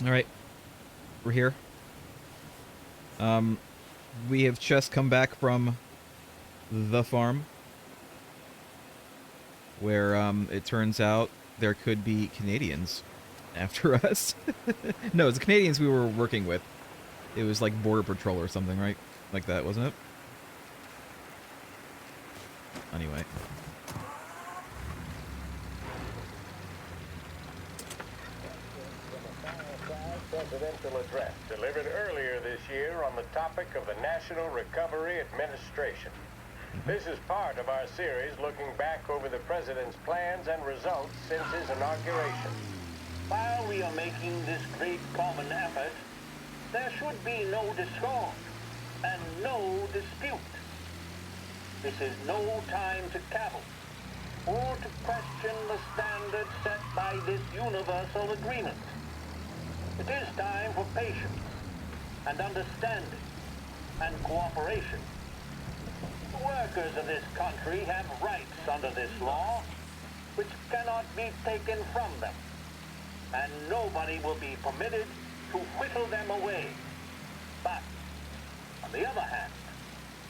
Alright, we're here. We have just come back from the farm, where, it turns out there could be Canadians after us. No, it's the Canadians we were working with. It was like Border Patrol or something, right? Like that, wasn't it? Anyway. Presidential address delivered earlier this year on the topic of the National Recovery Administration. This is part of our series looking back over the president's plans and results since his inauguration. While we are making this great common effort, there should be no discord and no dispute. This is no time to cavil or to question the standards set by this universal agreement. It is time for patience and understanding and cooperation. The workers of this country have rights under this law which cannot be taken from them, and nobody will be permitted to whittle them away. But, on the other hand,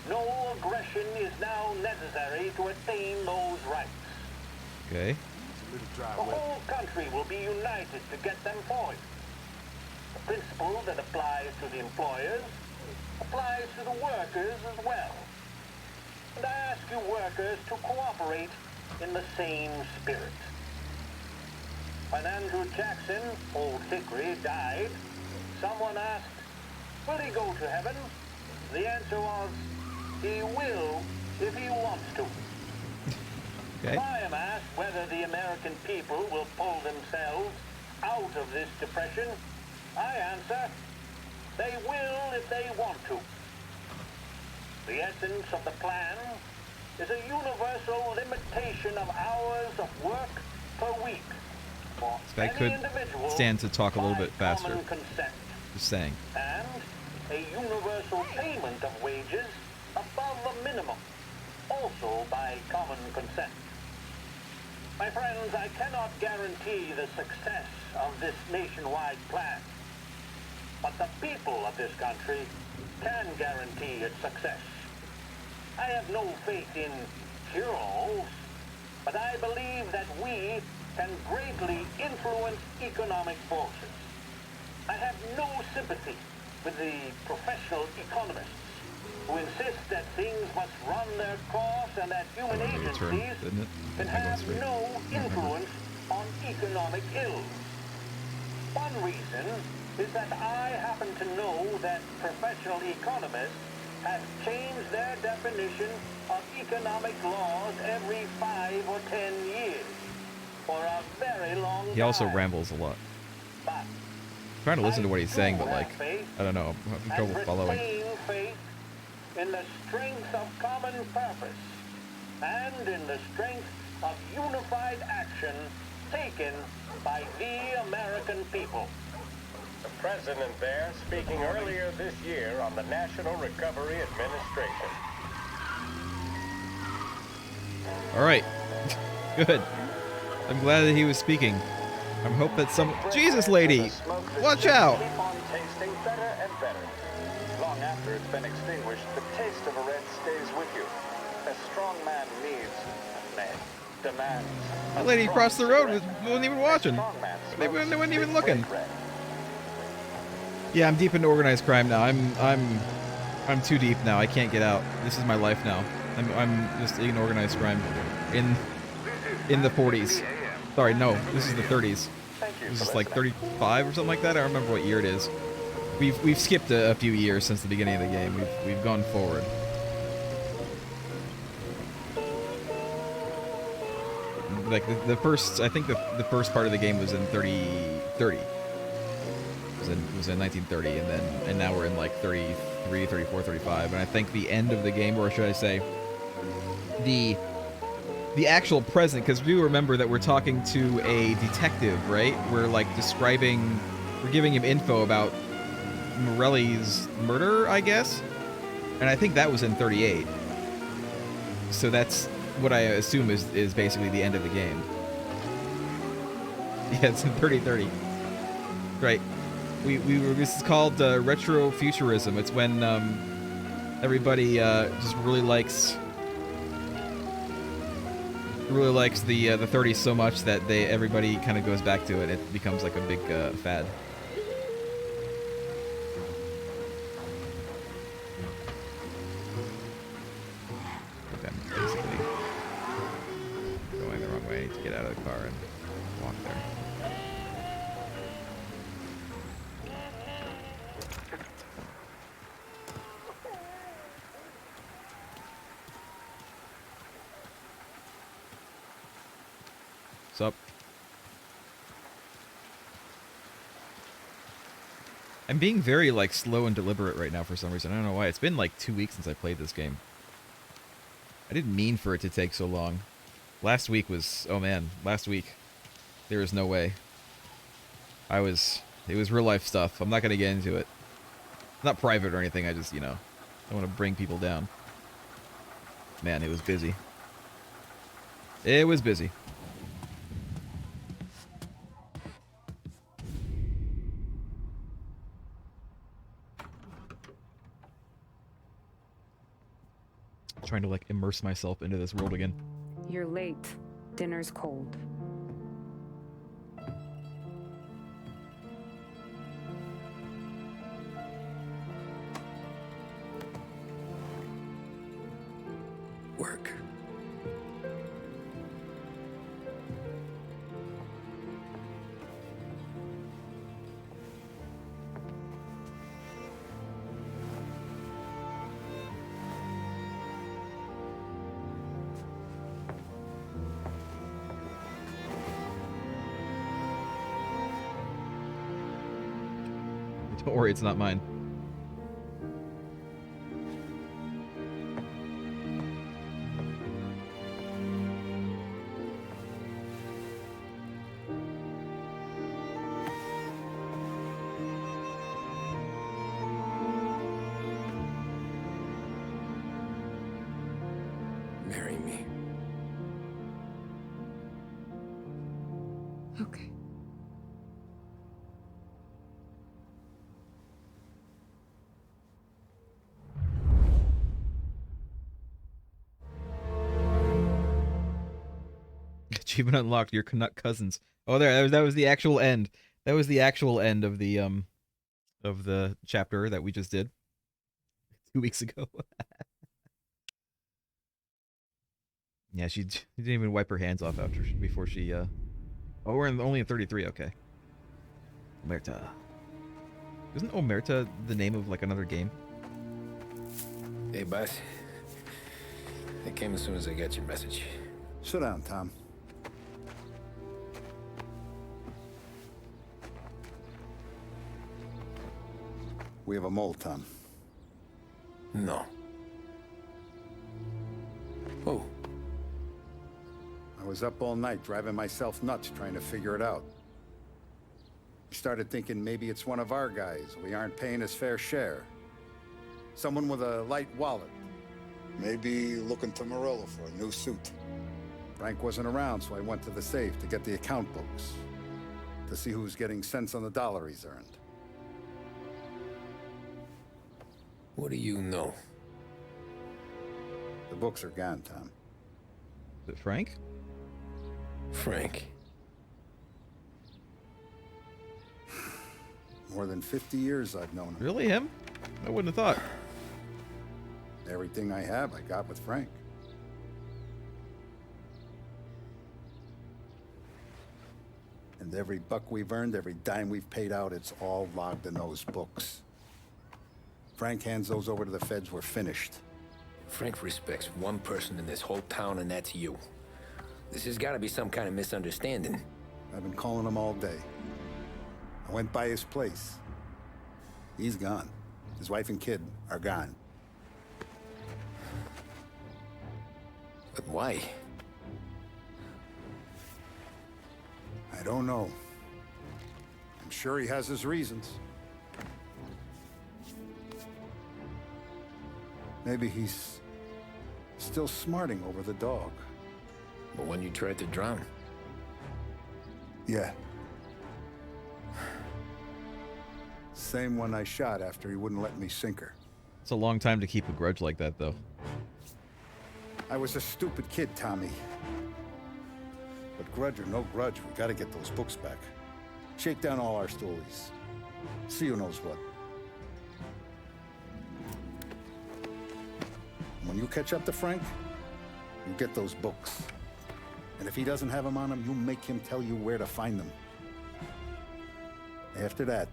no aggression is now necessary to attain those rights. Okay. The whole country will be united to get them for you. The principle that applies to the employers applies to the workers as well. And I ask you workers to cooperate in the same spirit. When Andrew Jackson, Old Hickory, died, someone asked, will he go to heaven? The answer was, he will if he wants to. Okay. If I am asked whether the American people will pull themselves out of this depression, I answer, they will if they want to. The essence of the plan is a universal limitation of hours of work per week for This guy any could individual stand to talk a little by bit faster. common consent, Just saying. and a universal payment of wages above the minimum, also by common consent. My friends, I cannot guarantee the success of this nationwide plan, but the people of this country can guarantee its success. I have no faith in heroes, but I believe that we can greatly influence economic forces. I have no sympathy with the professional economists who insist that things must run their course and that human agencies can have no influence on economic ills. One reason is that I happen to know that professional economists have changed their definition of economic laws every 5 or 10 years for a very long time. He also rambles a lot. But I'm trying to listen to what he's saying, but like, I don't know, I'm having trouble following. retain faith in the strength of common purpose and in the strength of unified action taken by the American people. The president there speaking earlier this year on the National Recovery Administration. Alright. Good. I'm glad that he was speaking. I hope that some... Jesus, lady! Watch out! Keep on tasting better and better. Long after it's been extinguished, the taste of a red stays with you. A strong man needs, nay, demands. The lady across the road wasn't even watching. They weren't even looking. Yeah, I'm deep into organized crime now. I'm too deep now. I can't get out. This is my life now. I'm just in organized crime in the 40s. Sorry, no, this is the 30s. This is like 35 or something like that. I don't remember what year it is. We've skipped a few years since the beginning of the game. We've gone forward. Like the first, I think the first part of the game was in 30. It was in 1930, and now we're in like 33, 34, 35, and I think the end of the game, or should I say, the actual present, because we remember that we're talking to a detective, right? We're like we're giving him info about Morelli's murder, I guess, and I think that was in 38. So that's what I assume is basically the end of the game. Yeah, it's in 3030. Right. This is called retro futurism. It's when everybody just really likes the 30s so much that everybody kind of goes back to it. It becomes like a big fad. Okay, I'm basically going the wrong way. I need to get out of the car and walk there. What's up? I'm being very, like, slow and deliberate right now for some reason. I don't know why. It's been, like, 2 weeks since I played this game. I didn't mean for it to take so long. Last week was... Oh, man. Last week. There is no way. It was real-life stuff. I'm not going to get into it. Not private or anything. I just, you know... I want to bring people down. Man, it was busy. It was busy. Trying to, like, immerse myself into this world again. You're late. Dinner's cold. Work. Don't worry, it's not mine. Marry me. Okay. Achievement unlocked. Your Canuck cousins. Oh, there. That was the actual end. That was the actual end of the chapter that we just did 2 weeks ago. Yeah, she didn't even wipe her hands off before she. Oh, we're only in 33. Okay. Omerta. Isn't Omerta the name of like another game? Hey, boss. I came as soon as I got your message. Sit down, Tom. We have a mole, Tom. No. Oh. I was up all night driving myself nuts trying to figure it out. I started thinking maybe it's one of our guys. We aren't paying his fair share. Someone with a light wallet. Maybe looking to Morello for a new suit. Frank wasn't around, so I went to the safe to get the account books. To see who's getting cents on the dollar he's earned. What do you know? The books are gone, Tom. Is it Frank? Frank. More than 50 years I've known him. Really him? I wouldn't have thought. Everything I have, I got with Frank. And every buck we've earned, every dime we've paid out, it's all logged in those books. Frank hands those over to the feds, we're finished. Frank respects one person in this whole town, and that's you. This has got to be some kind of misunderstanding. I've been calling him all day. I went by his place. He's gone. His wife and kid are gone. But why? I don't know. I'm sure he has his reasons. Maybe he's still smarting over the dog. But when you tried to drown? Yeah. Same one I shot after he wouldn't let me sink her. It's a long time to keep a grudge like that, though. I was a stupid kid, Tommy. But grudge or no grudge, we gotta get those books back. Shake down all our stories. See who knows what. When you catch up to Frank, you get those books. And if he doesn't have them on him, you make him tell you where to find them. After that,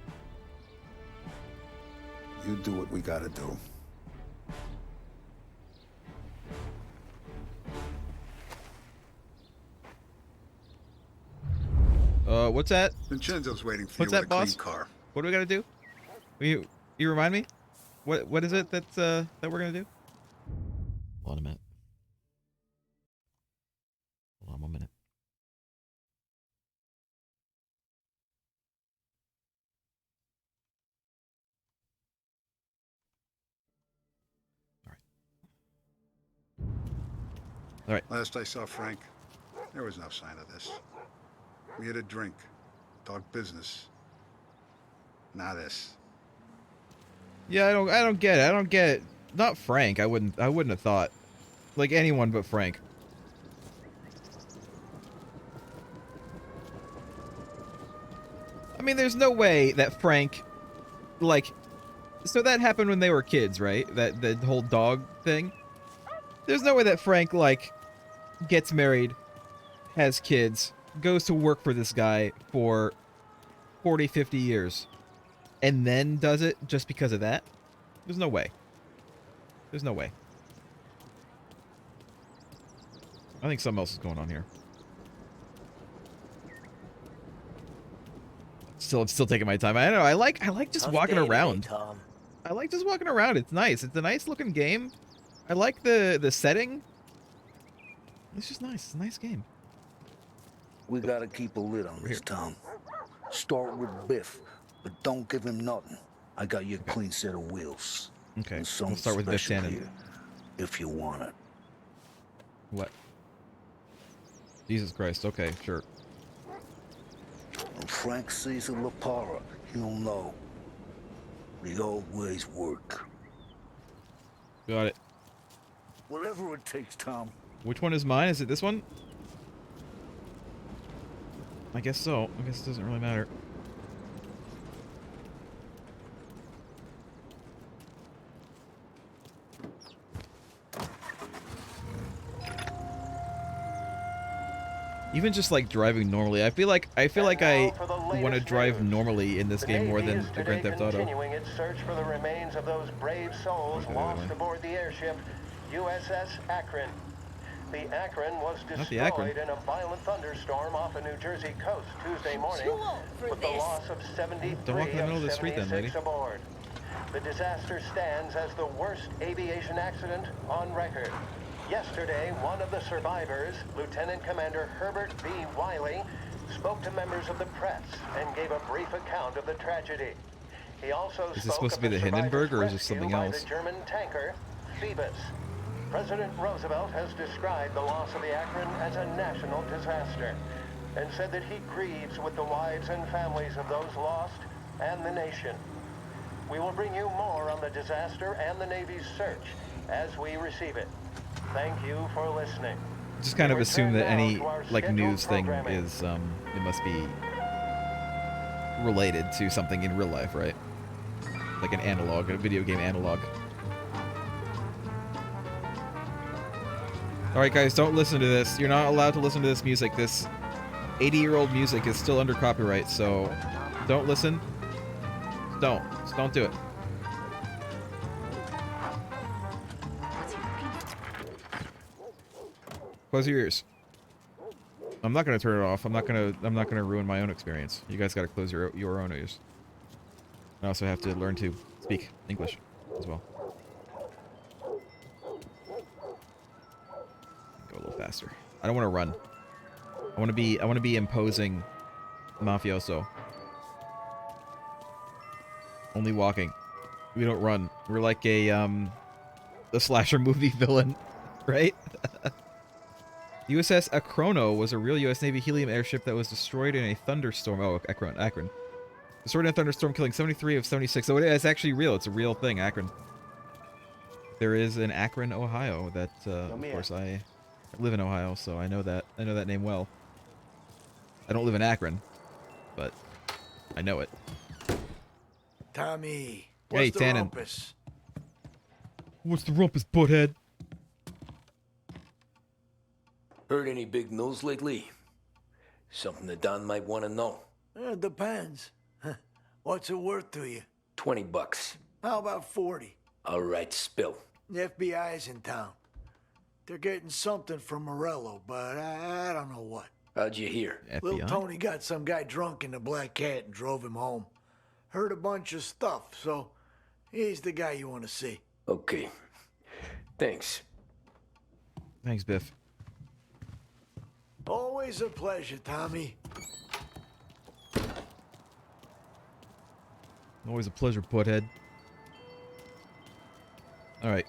you do what we gotta do. What's that? Vincenzo's waiting for What's you that, with a clean boss? car. What do we gotta do? You remind me? What is it that's that we're gonna do? Hold on a minute. Hold on 1 minute. All right. Last I saw Frank, there was no sign of this. We had a drink, talked business. Now this. Yeah, I don't get it. I don't get it. Not Frank. I wouldn't have thought. Like anyone but Frank. I mean, there's no way that Frank, like, so that happened when they were kids, right? That the whole dog thing. There's no way that Frank, like, gets married, has kids, goes to work for this guy for 40, 50 years, and then does it just because of that. There's no way. There's no way. I think something else is going on here. I'm still taking my time. I don't know. I like just walking around. I like just walking around. It's nice. It's a nice looking game. I like the setting. It's just nice. It's a nice game. We gotta keep a lid on this town. Start with Biff, but don't give him nothing. I got you a clean set of wheels. Okay, And we'll start with Biff special Tannen. gear, if you want it. What? Jesus Christ. Okay, sure. When Frank sees a Lapara, he'll know. The old ways work. Got it. Whatever it takes, Tom. Which one is mine? Is it this one? I guess so. I guess it doesn't really matter. Even just like driving normally, I feel like I want to drive normally in this game more than the Grand Theft Auto. Continuing its search for the remains of those brave souls lost aboard the airship USS Akron. The Akron was destroyed in a violent thunderstorm off the New Jersey coast Tuesday morning, with the loss of 73 Don't walk in the middle of the street then, lady. aboard. The disaster stands as the worst aviation accident on record. Yesterday, one of the survivors, Lieutenant Commander Herbert B. Wiley, spoke to members of the press and gave a brief account of the tragedy. He also Is this supposed to be the Hindenburg or is this something else? The German tanker Phoebus. President Roosevelt has described the loss of the Akron as a national disaster and said that he grieves with the wives and families of those lost and the nation. We will bring you more on the disaster and the Navy's search as we receive it. Thank you for listening. Just kind of assume that any like news thing is it must be related to something in real life, right? Like an analog, a video game analog. Alright guys, don't listen to this. You're not allowed to listen to this music. This 80-year-old music is still under copyright, so don't listen. Just don't do it. Close your ears. I'm not gonna turn it off. I'm not gonna ruin my own experience. You guys gotta close your own ears. I also have to learn to speak English as well. Go a little faster. I don't want to run. I want to be imposing mafioso. Only walking. We don't run. We're like a slasher movie villain, right? USS Akrono was a real U.S. Navy helium airship that was destroyed in a thunderstorm. Oh, Akron. Sword and Thunderstorm killing 73 of 76. So it's actually real. It's a real thing, Akron. There is an Akron, Ohio. That, of course, I live in Ohio, so I know that. I know that name well. I don't live in Akron, but I know it. Tommy, Hey, what's the Tannen. rumpus? What's the rumpus, butthead? Heard any big news lately? Something that Don might want to know. It depends. What's it worth to you? $20. How about 40? All right, spill. The FBI's in town. They're getting something from Morello, but I don't know what. How'd you hear? Little FBI? Tony got some guy drunk in the Black Cat and drove him home. Heard a bunch of stuff, so he's the guy you want to see. Okay. Thanks. Thanks, Biff. Always a pleasure, Tommy. Always a pleasure, butthead. Alright.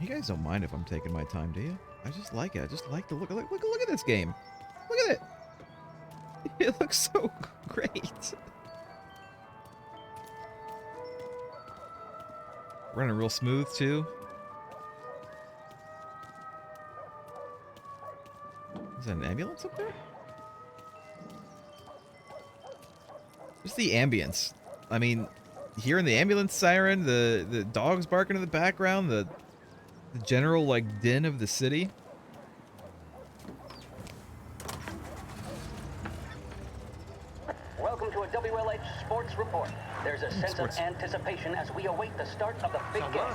You guys don't mind if I'm taking my time, do you? I just like it. I just like the look at this game. Look at it. It looks so great. Running real smooth, too. Is that an ambulance up there? Just the ambience. I mean, hearing the ambulance siren, the dogs barking in the background, the general, like, din of the city. Welcome to a WLH Sports Report. There's a sense of anticipation as we await the start of the big game.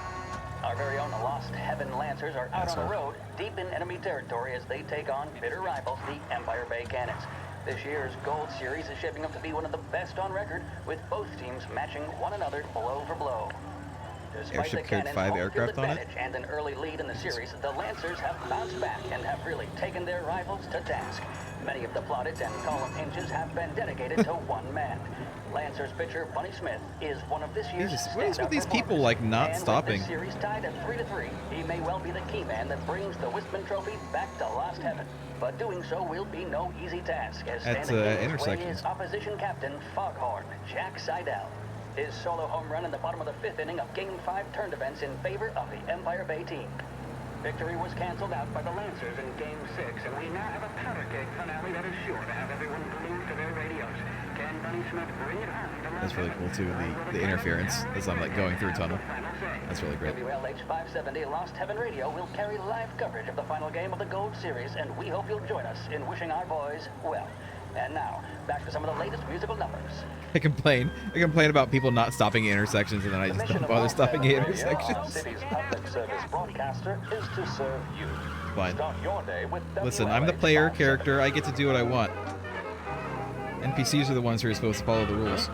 Our very own Lost Heaven Lancers are out on the road, deep in enemy territory as they take on bitter rivals, the Empire Bay Cannons. This year's Gold Series is shaping up to be one of the best on record, with both teams matching one another blow for blow. Despite Airship the carried Cannons' 5 home field aircraft on it? advantage and an early lead in the series, the Lancers have bounced back and have really taken their rivals to task. Many of the plaudits and column inches have been dedicated to one man. Lancers pitcher Bunny Smith is one of this year's Jesus, what is with standout these people, performers. like, not And stopping? With this series tied at 3-3, he may well be the key man that brings the Wistman Trophy back to Lost Heaven. But doing so will be no easy task, as At, standing in his way intersections. is opposition captain Foghorn Jack Seidel. His solo home run in the bottom of the 5th inning of Game 5 turned events in favor of the Empire Bay team. Victory was canceled out by the Lancers in Game 6, and we now have a powder keg finale that is sure to have everyone glued to their radios. Can Bunny Smith bring it home to That's really cool, too, the interference as I'm, like, going through a tunnel. That's really great. WLH 570 Lost Heaven Radio will carry live coverage of the final game of the Gold Series, and we hope you'll join us in wishing our boys well. And now, back to some of the latest musical numbers. I complain about people not stopping at intersections, and then I just don't bother stopping at intersections. City's public service broadcaster is to serve you. Fine. Start your day with Listen, I'm the WLH player 570. character. I get to do what I want. NPCs are the ones who are supposed to follow the rules.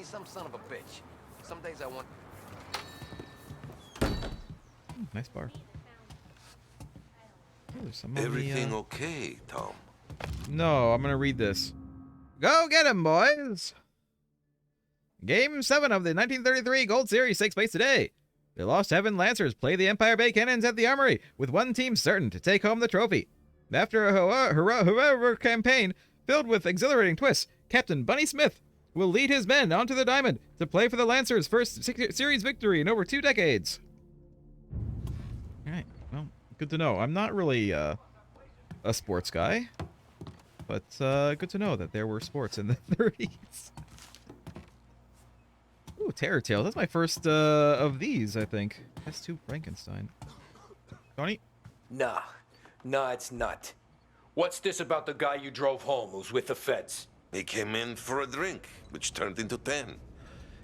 Some son of a bitch. Some days I want. Nice bar. Oh, there's some on Everything the, okay, Tom? No, I'm gonna read this. Go get 'em, boys! Game 7 of the 1933 Gold Series takes place today. The Lost Heaven Lancers play the Empire Bay Cannons at the Armory, with one team certain to take home the trophy. After a heroic campaign filled with exhilarating twists, Captain Bunny Smith will lead his men onto the diamond to play for the Lancers' first series victory in over 2 decades. Alright, well, good to know. I'm not really a sports guy, but good to know that there were sports in the 30s. Ooh, Terror Tales. That's my first of these, I think. S2 Frankenstein. Tony? Nah, it's not. What's this about the guy you drove home who's with the feds? He came in for a drink, which turned into 10.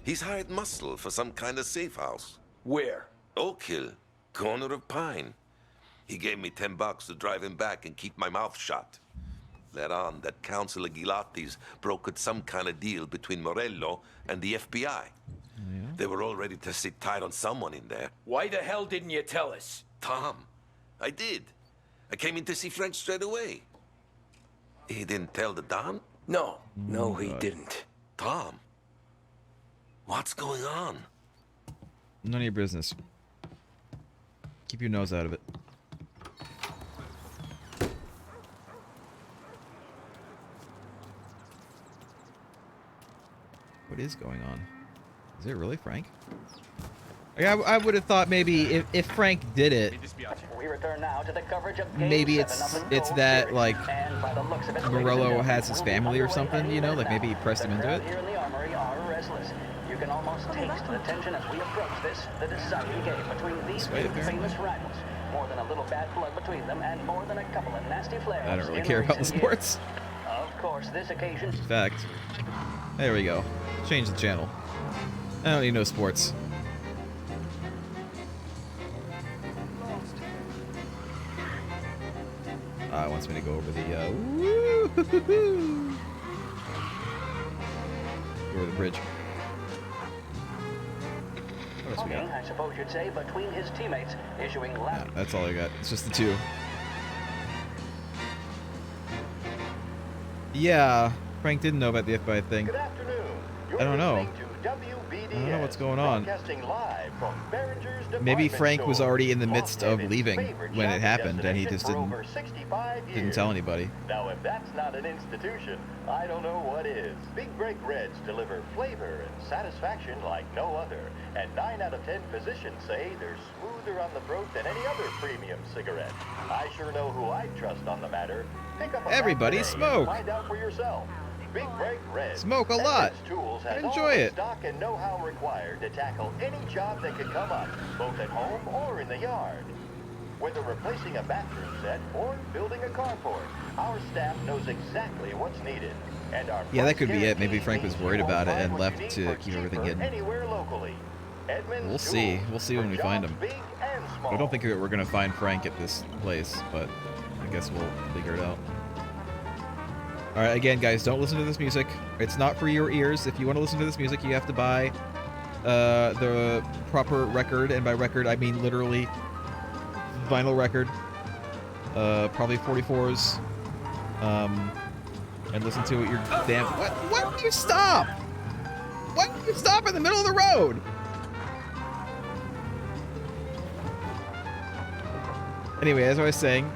He's hired muscle for some kind of safe house. Where? Oak Hill, corner of Pine. He gave me $10 to drive him back and keep my mouth shut. Let on that Councilor Gilatti's brokered some kind of deal between Morello and the FBI. Yeah. They were all ready to sit tight on someone in there. Why the hell didn't you tell us? Tom, I did. I came in to see Frank straight away. He didn't tell the Don? No, he didn't. Tom, what's going on? None of your business. Keep your nose out of it. What is going on? Is it really Frank? I would have thought maybe if Frank did it, We return now to the coverage of maybe Game it's 7 of the Gold that Series. like And by the looks of it, ladies and Morello gentlemen, has his we'll be family or underway something, you know, any like minute maybe he now. pressed him The into crowd it. Here in the armory are restless. You can almost taste the tension as we approach the deciding game between these This way, two apparently. famous rivals. More than a little bad blood between them, and more than a couple of nasty flares. I don't really in care about the recent sports. years. Of course, this occasion. In fact, there we go. Change the channel. I don't need no sports. It wants me to go over the woo-hoo-hoo-hoo. Go over the bridge. What else we Talking, got? I suppose you'd say, between his teammates, issuing loud. Yeah, that's all I got. It's just the two. Yeah, Frank didn't know about the FBI thing. Good afternoon. I don't know. Listening to WBDS, I don't know what's going on. broadcasting live from Behringer's Maybe department Frank was store. already in the midst of Lost leaving favorite when it shopping happened, and he destination just for didn't over 65 didn't years. tell anybody. Now, if that's not an institution, I don't know what is. Big Break Reds deliver flavor and satisfaction like no other. And 9 out of 10 physicians say they're smoother on the throat than any other premium cigarette. I sure know who I'd trust on the matter. Pick up a Everybody pack today smoke. and find out for yourself. Big Break Reds. Smoke a lot. Edmunds Tools has Enjoy all the it. stock and know-how required to tackle any job that could come up, both at home or in the yard. Whether replacing a bathroom set or building a carport, our staff knows exactly what's needed. And our Yeah, that price could be it. Maybe guarantee Frank was means worried you won't about it find and what left you need to for keep everything cheaper hidden. Anywhere locally. Edmunds We'll see. Tools, We'll see when for we find jobs him. big and small. I don't think we're gonna find Frank at this place, but I guess we'll figure it out. All right, again, guys, don't listen to this music. It's not for your ears. If you want to listen to this music, you have to buy the proper record, and by record I mean literally vinyl record. Probably 44s. And listen to it. Your damn. What? Why don't you stop? Why don't you stop in the middle of the road? Anyway, as I was saying,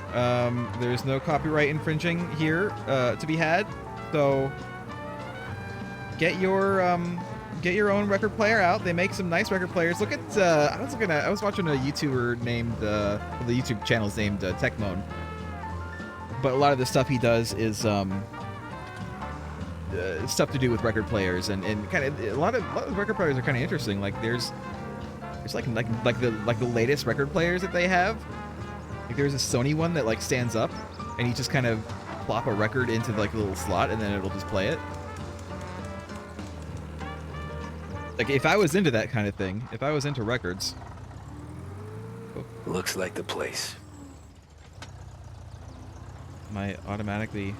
there's no copyright infringing here to be had, so get your own record player out. They make some nice record players. Look at I was watching a YouTuber named the YouTube channel's named Techmoan, but a lot of the stuff he does is stuff to do with record players, and kind of a lot of record players are kind of interesting. Like there's like the latest record players that they have. Like there's a Sony one that like stands up, and you just kind of plop a record into like a little slot, and then it'll just play it. Like if I was into that kind of thing, if I was into records. Looks like the place. Am I automatically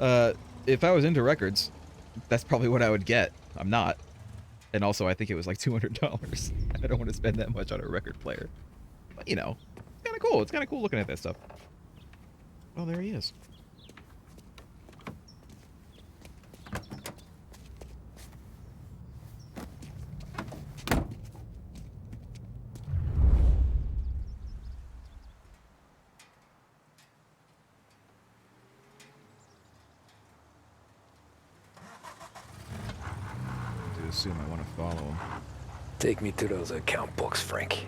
okay? If I was into records, that's probably what I would get. I'm not. And also, I think it was like $200. I don't want to spend that much on a record player. But, you know, it's kind of cool. It's kind of cool looking at that stuff. Oh, there he is. I assume I want to follow him. Take me to those account books, Frank.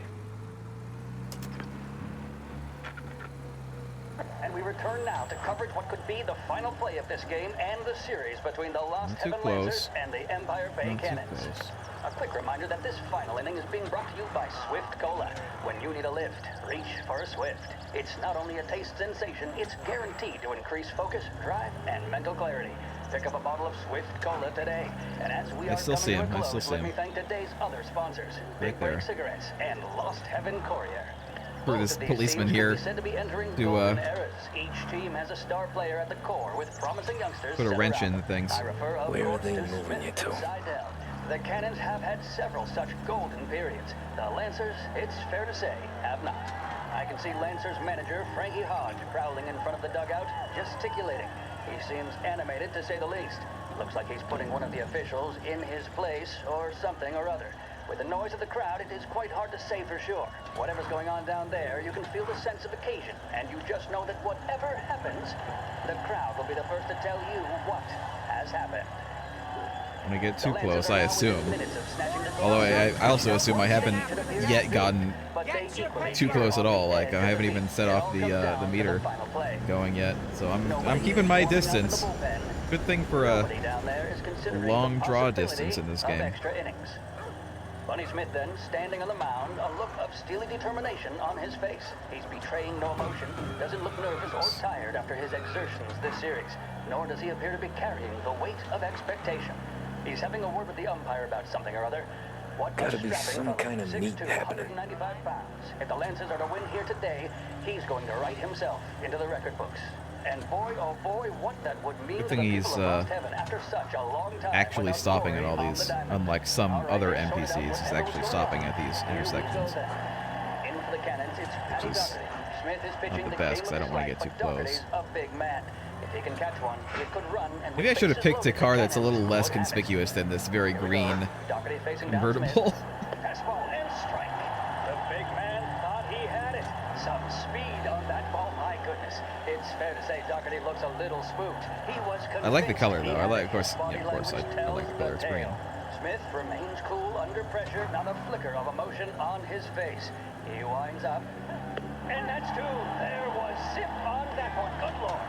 And we return now to coverage what could be the final play of this game and the series between the Lost Not too Heaven close. Lancers and the Empire Bay Not too Cannons. close. A quick reminder that this final inning is being brought to you by Swift Cola. When you need a lift, reach for a Swift. It's not only a taste sensation, it's guaranteed to increase focus, drive, and mental clarity. Pick up a bottle of Swift Cola today. And as we I are still see coming him. to a I still close, see let him. me thank today's other sponsors, Right Big Break there. Cigarettes and Lost Heaven Courier. For Both this of these policeman teams here could be said to be entering to, golden eras. Each team has a star player at the core with promising youngsters. put a set wrench around in them. things. I refer, of Where are course, they to moving Smith you to? and Seidel. The Cannons have had several such golden periods. The Lancers, it's fair to say, have not. I can see Lancer's manager, Frankie Hodge, prowling in front of the dugout, gesticulating. He seems animated, to say the least. Looks like he's putting one of the officials in his place, or something or other. With the noise of the crowd, it is quite hard to say for sure. Whatever's going on down there, you can feel the sense of occasion, and you just know that whatever happens, the crowd will be the first to tell you what has happened. When I get too close, I assume. Although I also assume I haven't yet gotten too close at all. Like I haven't even set off the meter going yet. So I'm keeping my distance. Good thing for a long draw distance in this game. Bunny Smith then, standing on the mound, a look of steely determination on his face. He's betraying no emotion, doesn't look nervous or tired after his exertions this series, nor does he appear to be carrying the weight of expectation. He's having a word with the umpire about something or other. What Gotta be some kind of meat happening. 195 pounds. If the Lancers are to win here today, he's going to write himself into the record books. And boy, oh boy, what that would mean Good to thing the he's people of Lost Heaven after such a long time actually without stopping at glory all on these, the diamond. unlike some All right, other sorted out NPCs. He's wherever actually we stopping go. at these Here we intersections. go then. In for the cannons, it's Patty is Doherty. Smith is pitching not the the best, game 'cause I of don't his wanna life, get too but Doherty's close. a big man. If he can catch one, it could run and Maybe I should have picked a car that's a little less conspicuous than this very green convertible. Fastball and strike. The big man thought he had it. Some speed on that ball, my goodness. It's fair to say Doherty looks a little spooked. He was I like the color convinced though. I he like, had of course, it. Body yeah, of course, language I like the color. tells It's green. tale. Smith remains cool under pressure, not a flicker of emotion on his face. He winds up. And that's two. There was zip on that one. Good lord.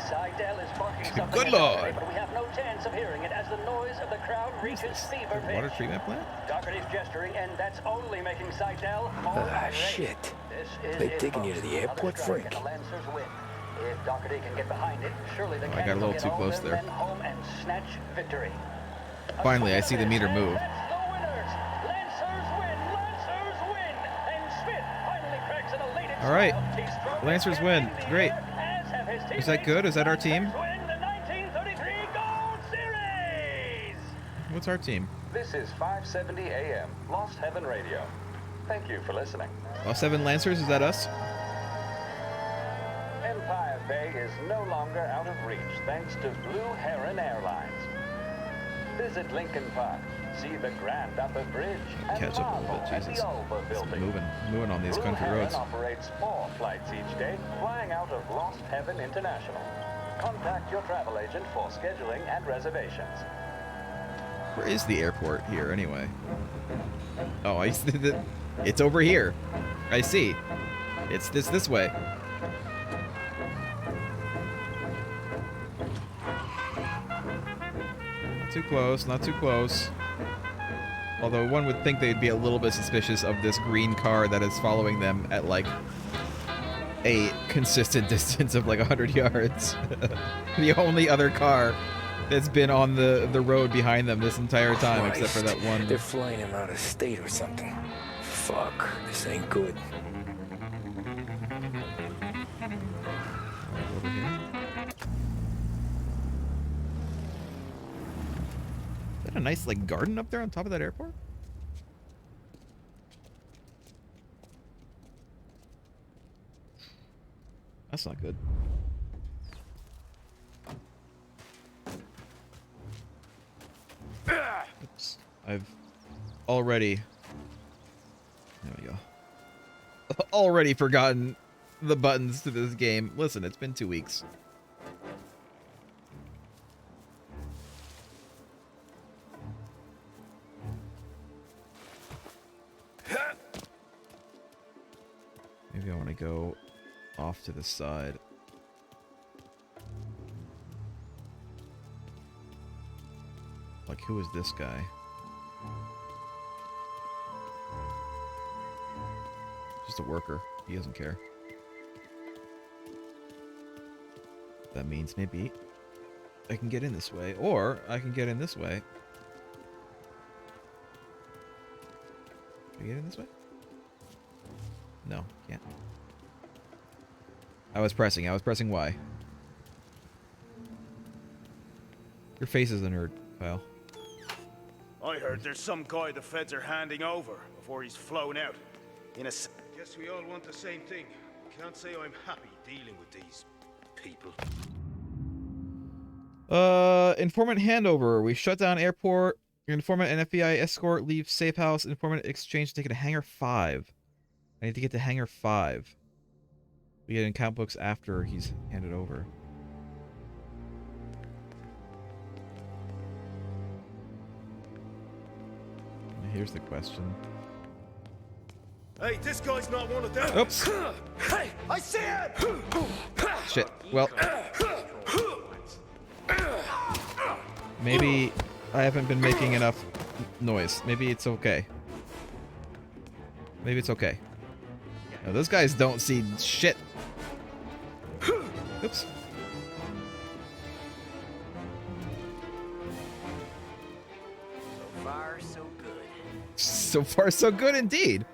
Seidel is barking something. Good at the lord. referee, but we have no chance of hearing it as the noise of the crowd reaches fever pitch. Water treatment plant? Doherty's gesturing, and that's only making Seidel more Ah, irate. shit. This is They it, taking you folks. to the airport, Another strike, Frank? and the Lancers win. If Doherty can get behind it, surely the Oh, I got a Cannons little will too get all close their there. men home and snatch victory. Finally, I see the meter move. That's the winners. Lancers win. Lancers win. And Smith finally cracks an elated All right. smile. He's thrown Lancers his win. hat in the Great. air, as have his Is that good? Is that our team? Lancers win the 1933 Gold Series. What's our team? This is 570 AM, Lost Heaven Radio. Thank you for listening. Oh, 7 Lancers, is that us? Empire Bay is no longer out of reach thanks to Blue Heron Airlines. Visit Lincoln Park, see the grand upper bridge, and Catch up a little marvel bit, at Jesus. the Alba building. Moving on these Blue country Heron roads. operates 4 flights each day, flying out of Lost Heaven International. Contact your travel agent for scheduling and reservations. Where is the airport here, anyway? Oh, I see it's over here. I see. It's this way. Not too close, not too close. Although one would think they'd be a little bit suspicious of this green car that is following them at like a consistent distance of like 100 yards. The only other car that's been on the road behind them this entire time, except for that one. They're flying him out of state or something. Fuck, this ain't good. Over here. Is that a nice like garden up there on top of that airport? That's not good. Oops. I've already... There we go. Already forgotten the buttons to this game. Listen, it's been 2 weeks. Maybe I want to go off to the side. Like, who is this guy? Just a worker. He doesn't care. That means maybe I can get in this way, or I can get in this way. Can I get in this way? No, can't. I was pressing Y. Your face is a nerd, Kyle. I heard there's some guy the feds are handing over before he's flown out. Guess we all want the same thing. can't say I'm happy dealing with these people. Informant handover. We shut down airport. Informant and FBI escort leave safe house. Informant exchange ticket to hangar 5. I need to get to hangar 5. We get in count books after he's handed over. Here's the question. Hey, this guy's not one of them. Oops. Hey, I see him. Shit. Well, maybe I haven't been making enough noise. Maybe it's okay. Maybe it's okay. No, those guys don't see shit. Oops. So far, so good. So far, so good indeed.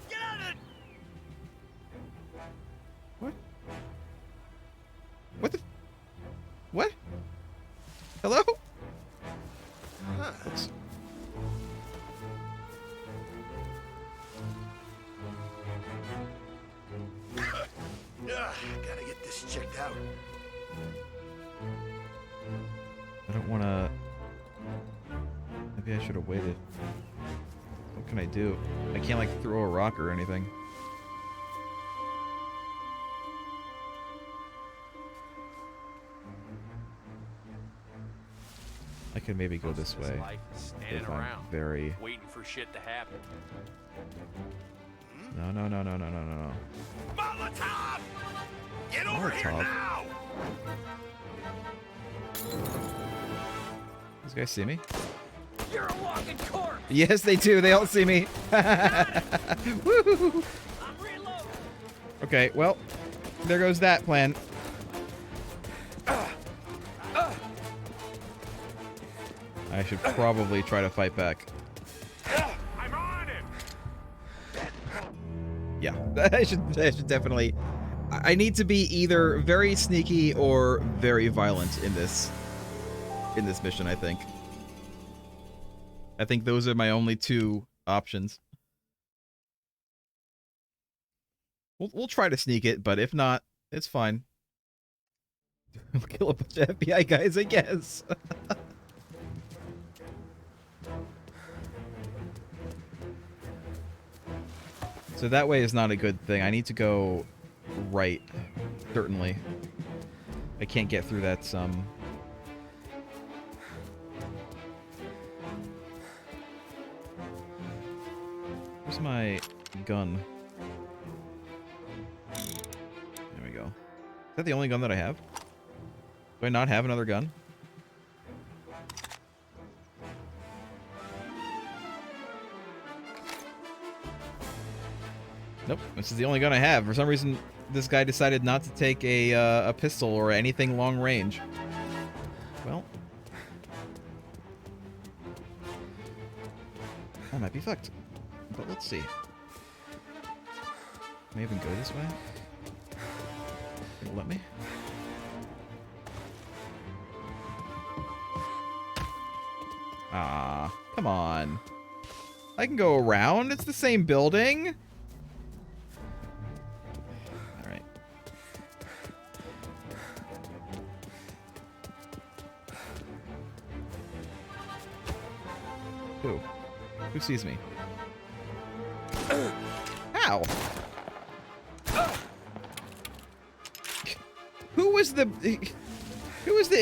Get out of it. What? What the? What? Hello? Oops. Gotta get this checked out. I don't want to... Maybe I should have waited. What can I do? I can't, like, throw a rock or anything. I could maybe go this way. If I'm very... waiting for shit to happen. No. Molotov! Get over here now! These guys see me? You're a walking corpse. Yes, they do. They all see me. Woo! Okay, well, there goes that plan. I should probably try to fight back. I'm on him. Yeah, I should definitely... I need to be either very sneaky or very violent in this mission, I think. I think those are my only two options. We'll try to sneak it, but if not, it's fine. We'll kill a bunch of FBI guys, I guess. So that way is not a good thing. I need to go right, certainly. I can't get through that Where's my gun? There we go. Is that the only gun that I have? Do I not have another gun? Nope, this is the only gun I have. For some reason, this guy decided not to take a pistol or anything long range. Well, I might be fucked. But let's see. May even go this way. It'll let me. Ah, come on. I can go around. It's the same building. All right. Who sees me? Ow. Who was the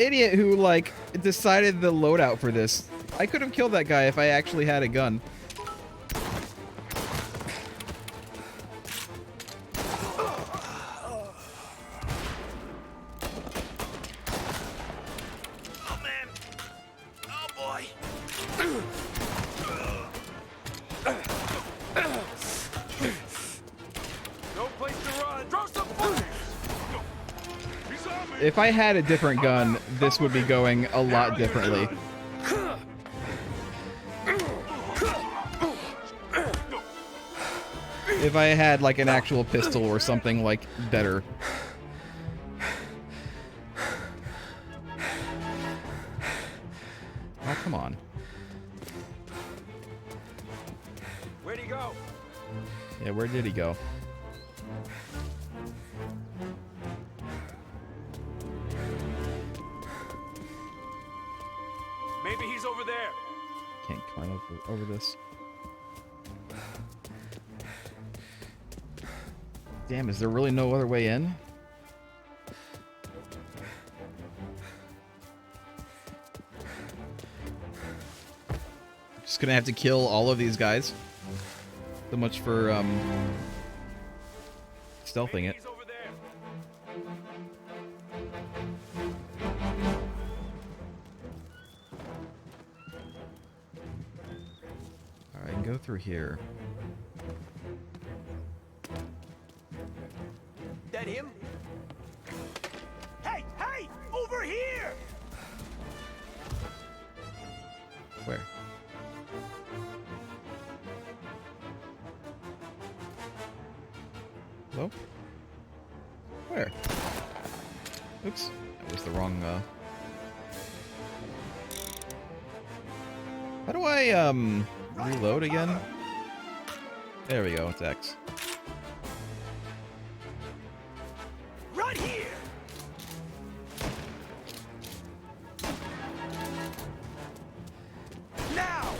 idiot who, like, decided the loadout for this? I could have killed that guy if I actually had a gun. Oh, man. Oh, boy. No place to run. Throw some bullets. He's on me. If I had a different gun, this would be going a lot differently. If I had, like, an actual pistol or something, like, better. Oh, come on. Where'd he go? Yeah, where did he go? Enemies over there. Can't climb over this. Damn, is there really no other way in? Just gonna have to kill all of these guys. So much for stealthing it. Alright, I can go through here. That him? Hey, hey! Over here! Where? Hello? Where? Oops. That was the wrong, How do I, reload again? There we go, it's X. Right here! Now!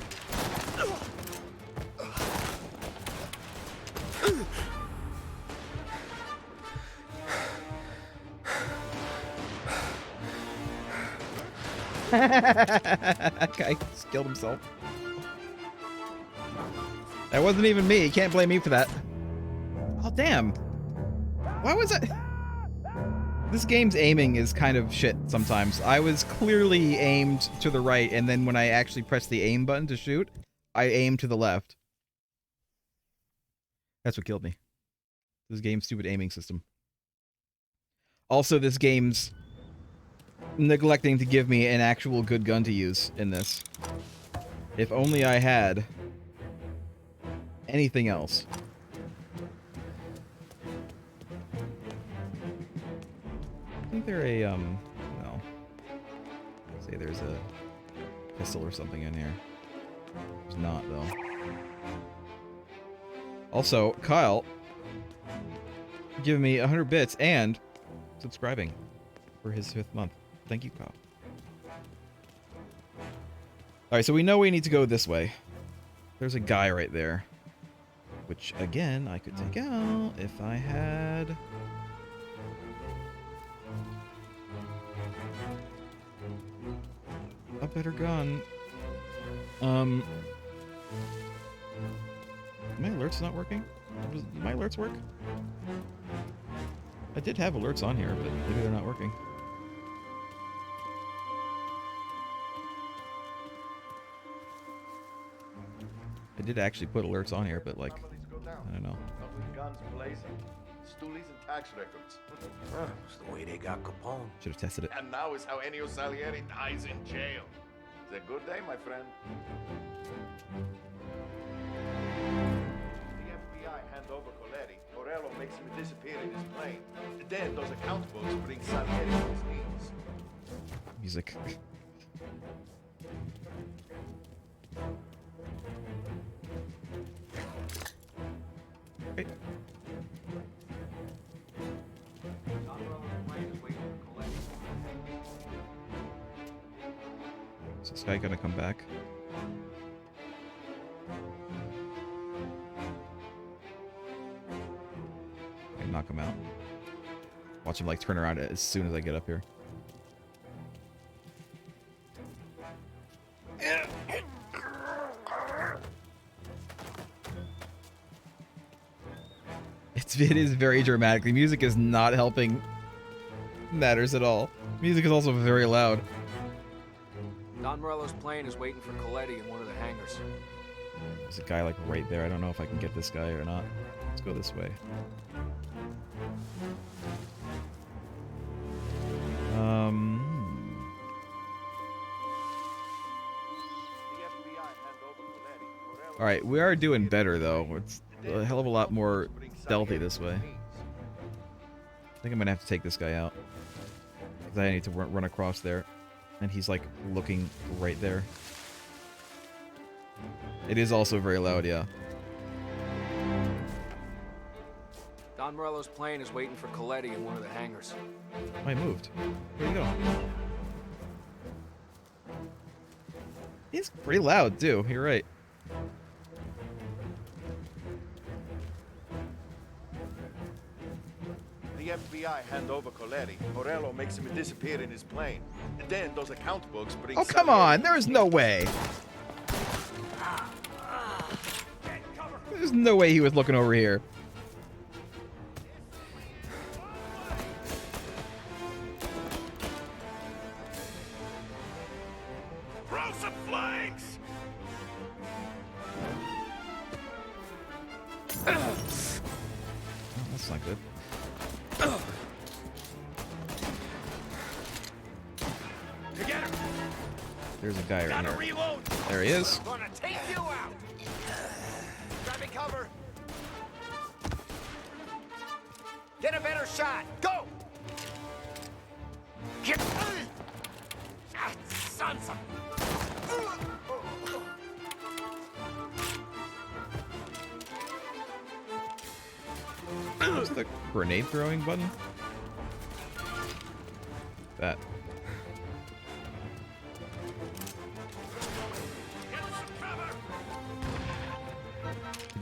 Guy just killed himself. That wasn't even me. You can't blame me for that. Oh, damn. Why was I... This game's aiming is kind of shit sometimes. I was clearly aimed to the right, and then when I actually pressed the aim button to shoot, I aimed to the left. That's what killed me. This game's stupid aiming system. Also, this game's neglecting to give me an actual good gun to use in this. If only I had anything else. Isn't there a, no. Say there's a pistol or something in here. There's not, though. Also, Kyle giving me 100 bits and subscribing for his 5th month. Thank you, Kyle. Alright, so we know we need to go this way. There's a guy right there. Which, again, I could take out if I had... a better gun. My alerts not working? Did my alerts work? I did have alerts on here, but maybe they're not working. I did actually put alerts on here, but like, I don't know. Guns blazing, stoolies and tax records. It's the way they got Capone. Should have tested it. And now is how Ennio Salieri dies in jail. It's a good day, my friend. The FBI hand over Coletti. Morello makes him disappear in his plane. Then those account books bring Salieri to his knees. Music. Great. Is this guy gonna come back? Okay, knock him out. Watch him like turn around as soon as I get up here. It is very dramatic. The music is not helping matters at all. Music is also very loud. Don Morello's plane is waiting for Coletti in one of the hangars. There's a guy like right there. I don't know if I can get this guy or not. Let's go this way. All right, we are doing better though. It's a hell of a lot more stealthy this way. I think I'm gonna have to take this guy out. Because I need to run across there. And he's like looking right there. It is also very loud, yeah. Don Morello's plane is waiting for Coletti in one of the hangars. Oh, I moved. Where'd he go? He's pretty loud, too. You're right. The FBI hand over Coletti. Morello makes him disappear in his plane. And then those account books bring... Oh, come on! There's no way! There's no way he was looking over here. Throw some flanks! Oh, that's not good. There's a guy right here. Reload. There he is. Gonna take you out. Grabbing cover. Get a better shot. Go. Get. Sons of. What's the grenade throwing button? That.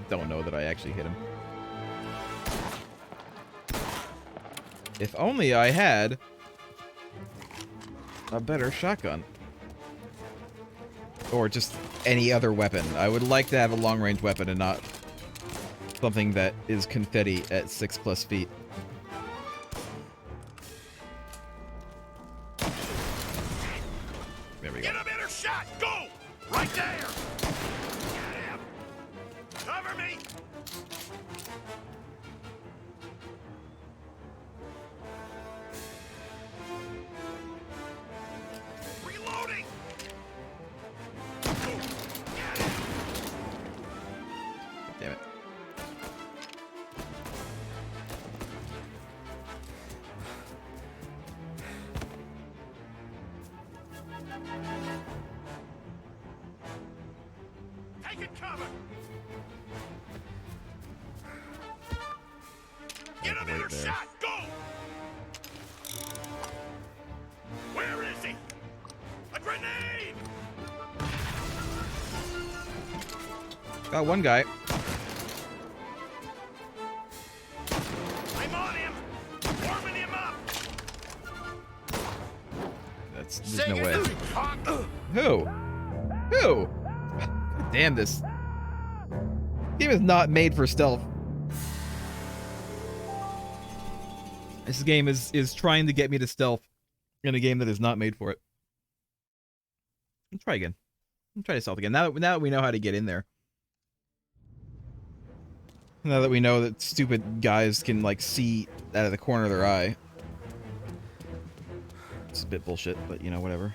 Don't know that I actually hit him. If only I had a better shotgun. Or just any other weapon. I would like to have a long-range weapon and not something that is confetti at 6+ feet. There we go. Get a better shot. Go. Right there. Get him. Cover me. Reloading. Damn it. Taking cover. Get a better shot. Go. Where is he? A grenade. Got one guy. I'm on him. Warming him up. There's no way. Who? Who? Damn, this game is not made for stealth. This game is trying to get me to stealth in a game that is not made for it. Let's try again. Let's try to stealth again. Now that we know how to get in there. Now that we know that stupid guys can, like, see out of the corner of their eye. It's a bit bullshit, but, you know, whatever.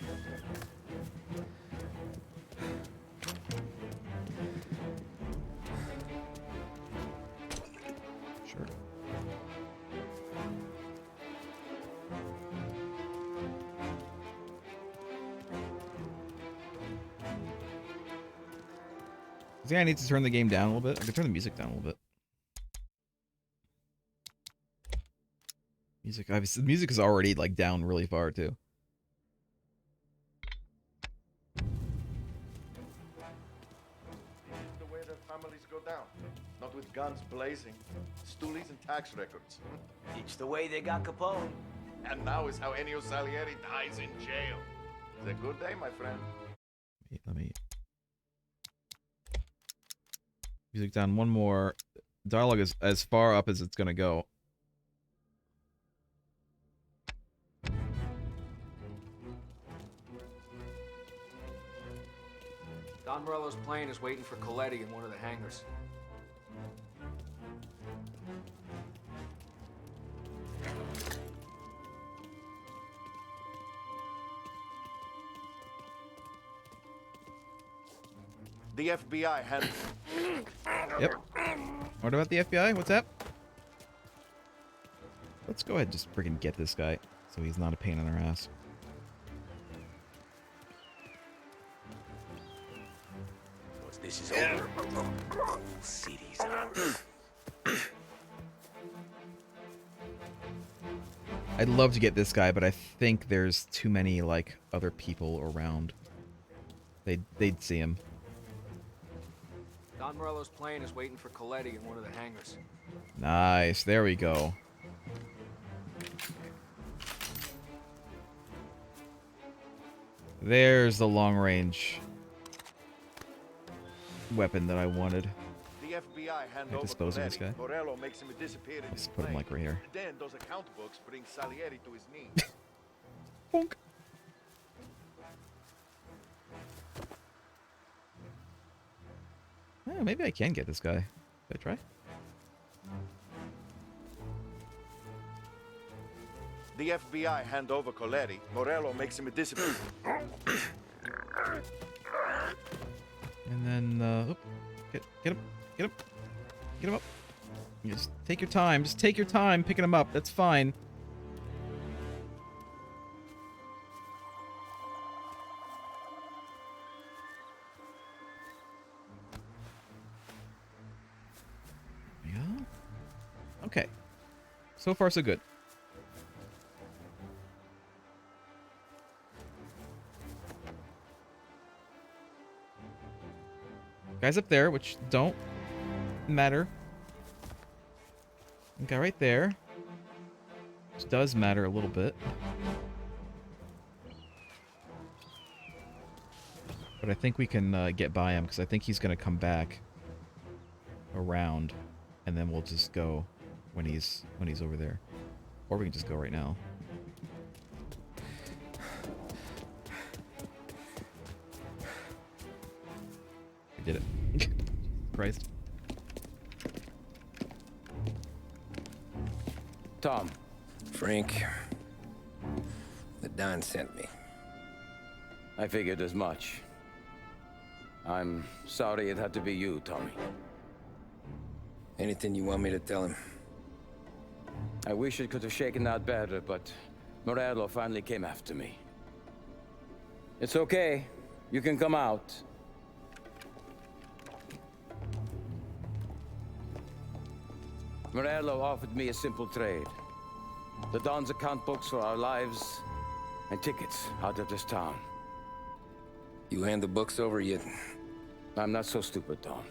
Sure. I think I need to turn the game down a little bit. I can turn the music down a little bit. Music, obviously, the music is already, like, down really far, too. This is the way that families go down. Not with guns blazing, stoolies and tax records. It's the way they got Capone. And now is how Ennio Salieri dies in jail. It's a good day, my friend. Let me... Music down one more. Dialogue is as far up as it's gonna go. Don Morello's plane is waiting for Coletti in one of the hangars. The FBI had... Yep. What about the FBI? What's that? Let's go ahead and just freaking get this guy so he's not a pain in our ass. Once this is over, city's on. I'd love to get this guy, but I think there's too many, like, other people around they'd see him. Don Morello's plane is waiting for Coletti in one of the hangars. Nice. There we go. There's the long range weapon that I wanted. The FBI hand Can I over dispose of this Coletti. guy? Morello makes him disappear in Let's his put him plane. like right here. Then those account books bring Salieri to his knees. Bonk. Oh, maybe I can get this guy. Should I try? The FBI hand over Coletti. Morello makes him disappear. And then, get him, get him up. You just take your time. Just take your time picking him up. That's fine. There we go. Okay. So far, so good. Guys up there, which don't matter. Guy right there, which does matter a little bit. But I think we can get by him, because I think he's going to come back around, and then we'll just go when he's over there. Or we can just go right now. We did it. Christ. Tom. Frank. The Don sent me. I figured as much. I'm sorry it had to be you, Tommy. Anything you want me to tell him? I wish it could have shaken out better, but Morello finally came after me. It's okay. You can come out. Morello offered me a simple trade. The Don's account books for our lives and tickets out of this town. You hand the books over yet? I'm not so stupid, Tom.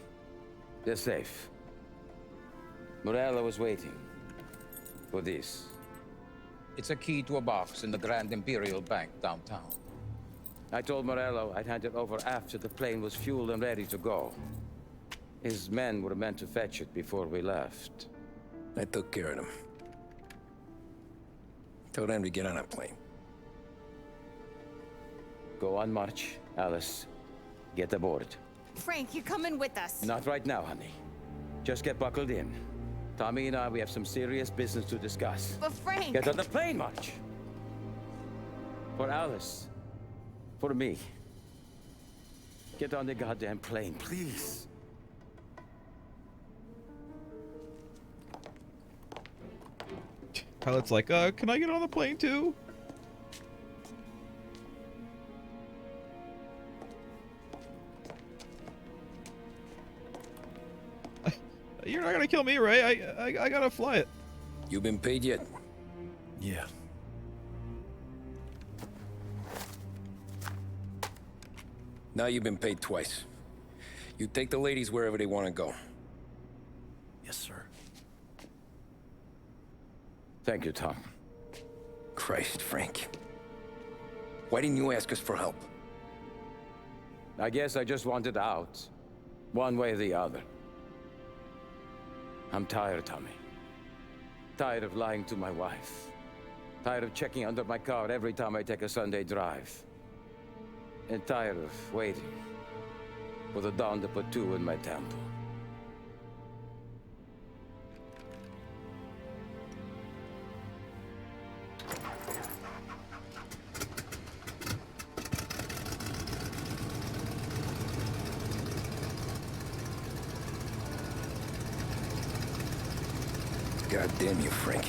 They're safe. Morello was waiting for this. It's a key to a box in the Grand Imperial Bank downtown. I told Morello I'd hand it over after the plane was fueled and ready to go. His men were meant to fetch it before we left. I took care of them. Told them to get on a plane. Go on, march, Alice. Get aboard. Frank, you're coming with us. Not right now, honey. Just get buckled in. Tommy and I, we have some serious business to discuss. But Frank... Get on the plane, March! For Alice. For me. Get on the goddamn plane, please. Pilot's like, can I get on the plane too? You're not gonna kill me, right? I gotta fly it. You been paid yet? Yeah. Now you've been paid twice. You take the ladies wherever they want to go. Yes, sir. Thank you, Tom. Christ, Frank. Why didn't you ask us for help? I guess I just wanted out. One way or the other. I'm tired, Tommy. Tired of lying to my wife. Tired of checking under my car every time I take a Sunday drive. And tired of waiting for the dawn to put two in my temple. God damn you, Frank.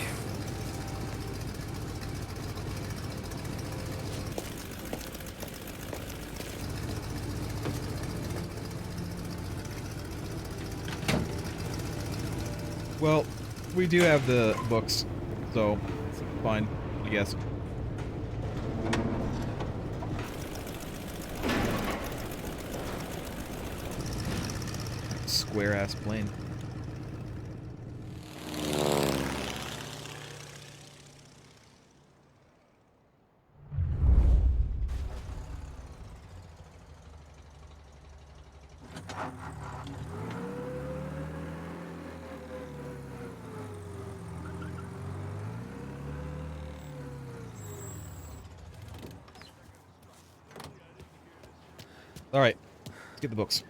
Well, we do have the books, so it's fine, I guess. square ass plane. All right, let's get the books.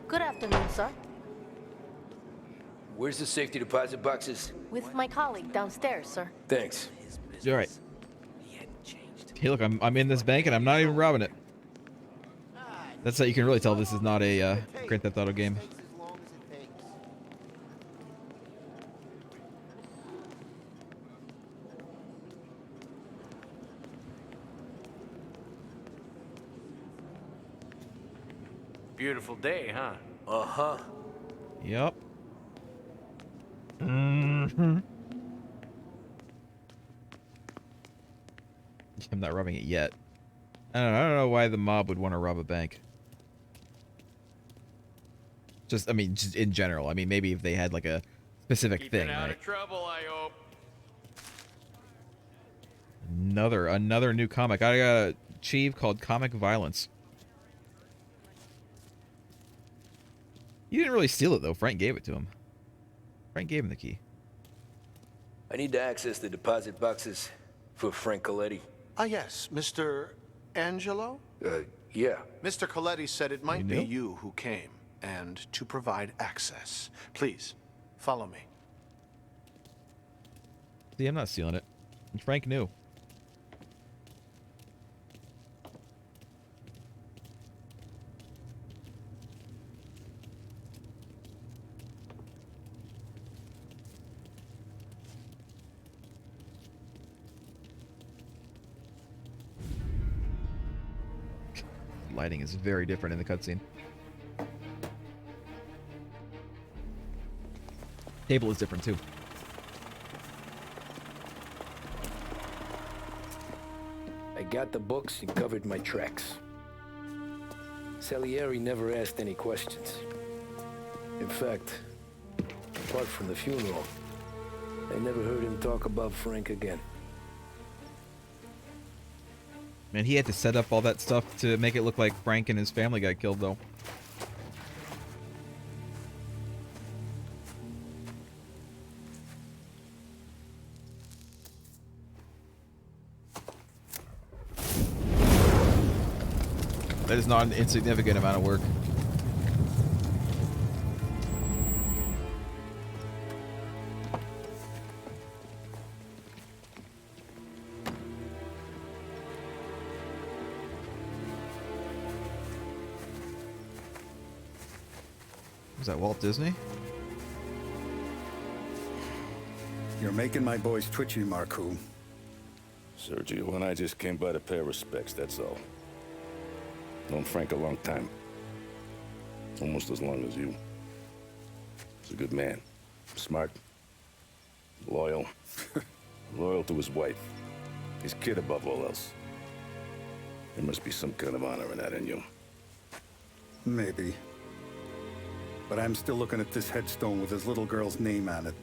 Good afternoon, sir. Where's the safety deposit boxes? With my colleague downstairs, sir. Thanks. All right. Hey, look, I'm in this bank and I'm not even robbing it. That's how you can really tell this is not a Grand Theft Auto game. Beautiful day, huh? Uh-huh. Yep. Mm-hmm. I'm not robbing it yet. I don't know why the mob would want to rob a bank. I mean, just in general. I mean, maybe if they had like a specific thing, Out right? of trouble, I hope. Another new comic. I got a achieve called Comic Violence. You didn't really steal it though. Frank gave it to him. Frank gave him the key. I need to access the deposit boxes for Frank Coletti. Ah, yes, Mr. Angelo? Yeah. Mr. Coletti said it might You be knew? you who came, and to provide access. Please, follow me. See, I'm not stealing it. Frank knew. Lighting is very different in the cutscene. Table is different too. I got the books and covered my tracks. Salieri never asked any questions. In fact, apart from the funeral, I never heard him talk about Frank again. Man, he had to set up all that stuff to make it look like Frank and his family got killed, though. That is not an insignificant amount of work. Was that Walt Disney? You're making my boys twitchy, Marku. Sergio and I just came by to pay respects, that's all. Known Frank a long time. Almost as long as you. He's a good man. Smart. Loyal. Loyal to his wife. His kid above all else. There must be some kind of honor in that in you. Maybe. But I'm still looking at this headstone with his little girl's name on it.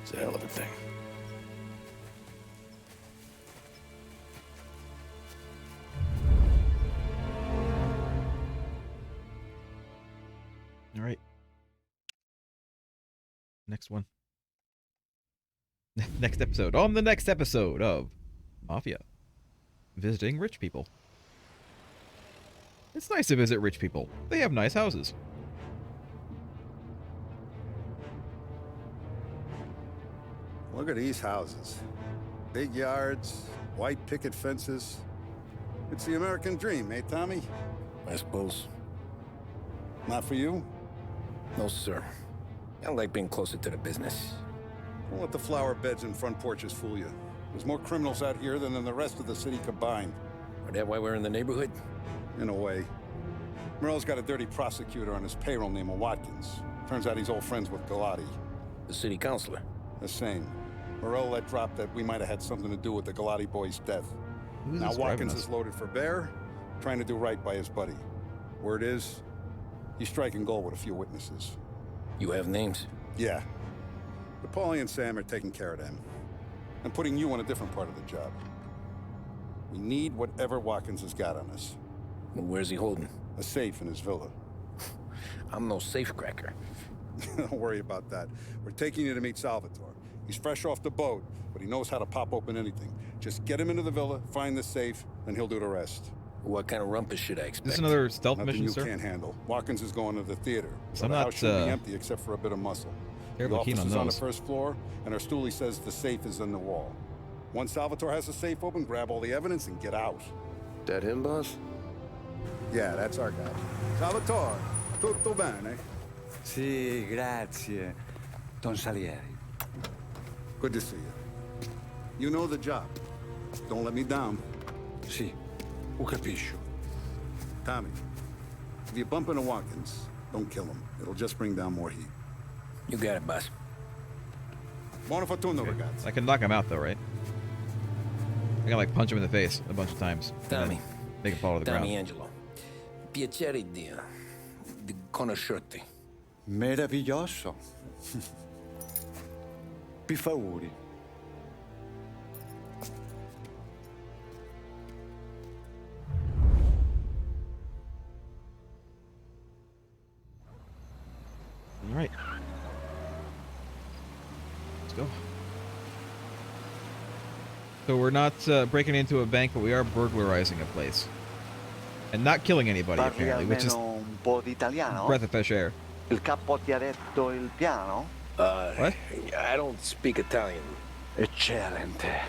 It's a hell of a thing. All right. Next one. Next episode. On the next episode of Mafia. Visiting rich people. It's nice to visit rich people. They have nice houses. Look at these houses. Big yards, white picket fences. It's the American dream, eh, Tommy? I suppose. Not for you? No, sir. I like being closer to the business. Don't let the flower beds and front porches fool you. There's more criminals out here than in the rest of the city combined. Is that why we're in the neighborhood? In a way. Merle's got a dirty prosecutor on his payroll named Watkins. Turns out he's old friends with Galati. The city councilor? The same. Morel let drop that we might have had something to do with the Galati boy's death. Who's Now this driving Watkins us? is loaded for bear, trying to do right by his buddy. Word is, he's striking gold with a few witnesses. You have names? Yeah. But Paulie and Sam are taking care of them. I'm putting you on a different part of the job. We need whatever Watkins has got on us. Well, where's he holding? A safe in his villa. I'm no safecracker. Don't worry about that. We're taking you to meet Salvatore. He's fresh off the boat, but he knows how to pop open anything. Just get him into the villa, find the safe, and he'll do the rest. What kind of rumpus should I expect? Is this another stealth Nothing mission, you sir? can't handle. Watkins is going to the theater. So I'm the not, house should be empty except for a bit of muscle. The terribly office keen on is on the those. first floor, and our stoolie says the safe is in the wall. Once Salvatore has the safe open, grab all the evidence and get out. That him, boss? Yeah, that's our guy. Salvatore, tutto bene? Sì, grazie, Don Salieri. Good to see you. You know the job. Don't let me down. Sì, ho capisco. Tommy, if you bump into Watkins, don't kill him. It'll just bring down more heat. You got it, boss. Buona fortuna, ragazzi. I can knock him out, though, right? I can, like, punch him in the face a bunch of times. Tommy. Make him fall to the Tommy ground. Angelo. Piacere di conoscerti. Meraviglioso. Per favore. All right. Let's go. So we're not breaking into a bank, but we are burglarizing a place. And not killing anybody, Parli apparently, which is almeno un po' di italiano? breath of fresh air. Il capo ti ha detto il piano? What? I don't speak Italian. Eccellente.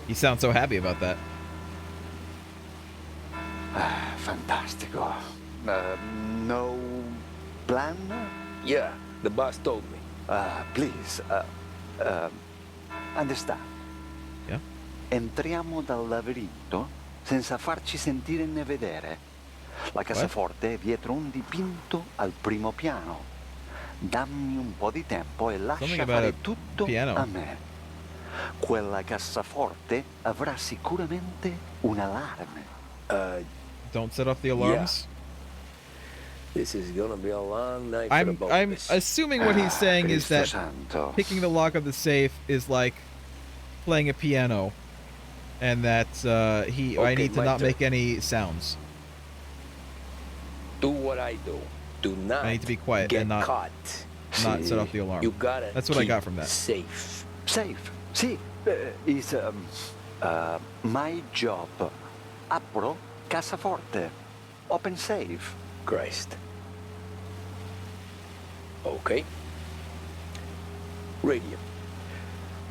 You sound so happy about that. Fantastico. No plan? Yeah, the boss told me. Please, understand. Yeah? Entriamo dal labirinto senza farci sentire né vedere. La cassaforte è dietro un dipinto al primo piano. Dammi un po' di tempo e lascia fare tutto a me. Quella cassaforte avrà sicuramente un allarme. Don't set off the alarms? This is gonna be a long night for the both I'm of us. assuming what he's saying is that picking the lock of the safe is like playing a piano, and that I need to not make any sounds. Do what I do. Do not I need to be quiet get and not caught. set off the alarm. You gotta That's what I keep got from that. Safe. Safe? Sì. Is my job. Apro cassaforte. Open safe. Christ. Okay. Radio.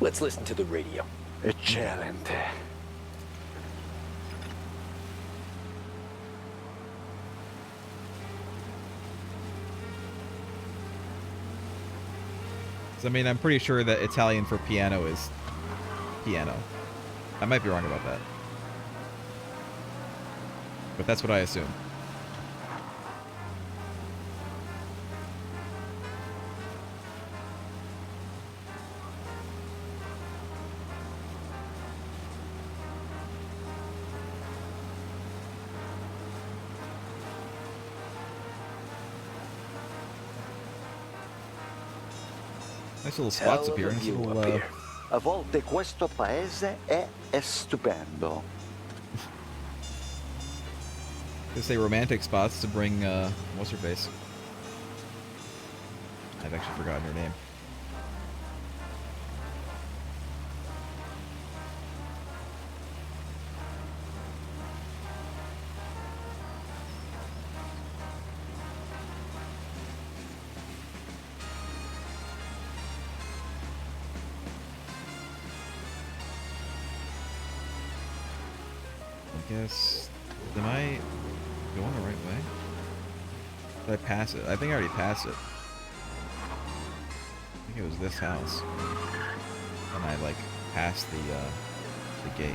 Let's listen to the radio. Eccellente. I mean, I'm pretty sure that Italian for piano is piano. I might be wrong about that. But that's what I assume. Nice little spots up here. Nice little, A volte questo paese è stupendo. They say romantic spots to bring, what's her face? I've actually forgotten her name. I guess, am I going the right way? Did I pass it? I think I already passed it. I think it was this house. And I, like, passed the gate.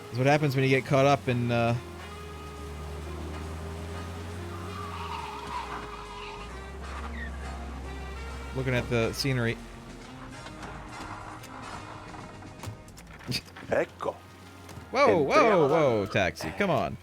That's what happens when you get caught up in, looking at the scenery. Ecco. Whoa, whoa, whoa, taxi. Come on.